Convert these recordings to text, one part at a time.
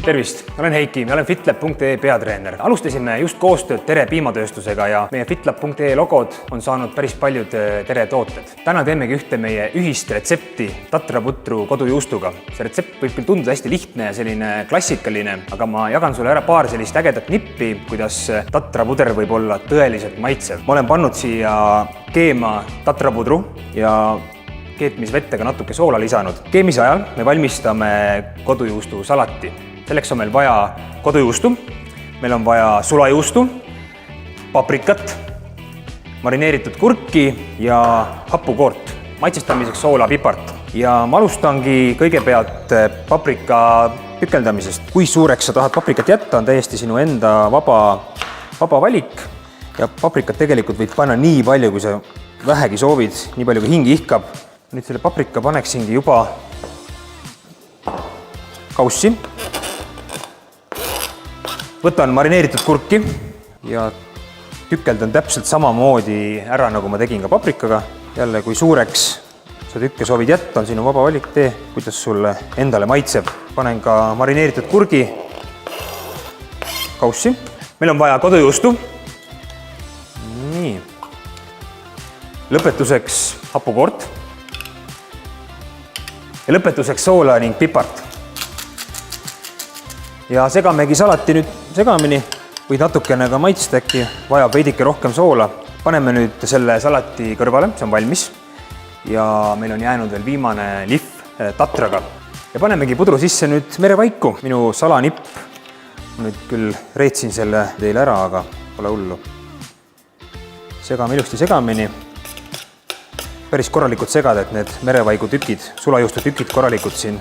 tervist, olen Heiki ja olen FitLab.ee peatreener. Alustasime just koostööd Tere piimatööstusega ja meie FitLab.ee logod on saanud päris paljud Tere tooted. Täna teemegi ühte meie ühist retsepti tatraputru kodujuustuga. See retsept võib küll tunduda hästi lihtne ja selline klassikaline, aga ma jagan sulle ära paar sellist ägedat nippi, kuidas tatrapuder võib olla tõeliselt maitsev. Ma olen pannud siia keema tatrapudru ja keetmisvette ka natuke soola lisanud. Keemise ajal me valmistame kodujuustu salati. Selleks on meil vaja kodujuustu, meil on vaja sulajuustu, paprikat, marineeritud kurki ja hapukoort. Maitsestamiseks soola, pipart. Ja ma alustangi kõigepealt paprika pükeldamisest. Kui suureks sa tahad paprikat jätta, on täiesti sinu enda vaba valik. Ja paprikat tegelikult võid panna nii palju, kui sa vähegi soovid, nii palju, kui hing ihkab. Nüüd selle paprika paneksingi juba kaussi. Võtan marineeritud kurki ja tükeldan täpselt samamoodi ära, nagu ma tegin ka paprikaga. Jälle, kui suureks sa tükke soovid jätta, on sinu vaba valik, tee, kuidas sulle endale maitseb. Panen ka marineeritud kurgi kaussi. Meil on vaja kodujuustu. Nii. Lõpetuseks hapukoort. Ja lõpetuseks soola ning pipart. Ja segamegi salati nüüd segamini, võid natukene ka maitsta, äkki vajab veidike rohkem soola. Paneme nüüd selle salati kõrvale, see on valmis. Ja meil on jäänud veel viimane lihv tatraga. Ja panemegi pudru sisse nüüd merevaiku. Minu salanipp, ma nüüd küll reetsin selle teile ära, aga pole hullu. Segame ilusti segamini. Päris korralikult segada, et need merevaigu tükid, sulajuustu tükid korralikult siin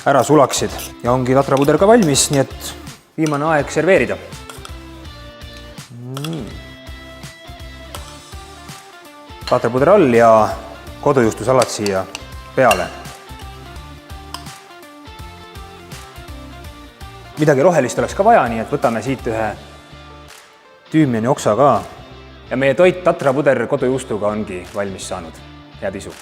ära sulaksid. Ja ongi tatrapuder ka valmis, nii et viimane aeg serveerida. Tatrapuder all ja kodujuustu salat siia peale. Midagi rohelist oleks ka vaja, nii et võtame siit ühe tüümiani oksa ka. Ja meie toit tatrapuder kodujuustuga ongi valmis saanud. Head isu!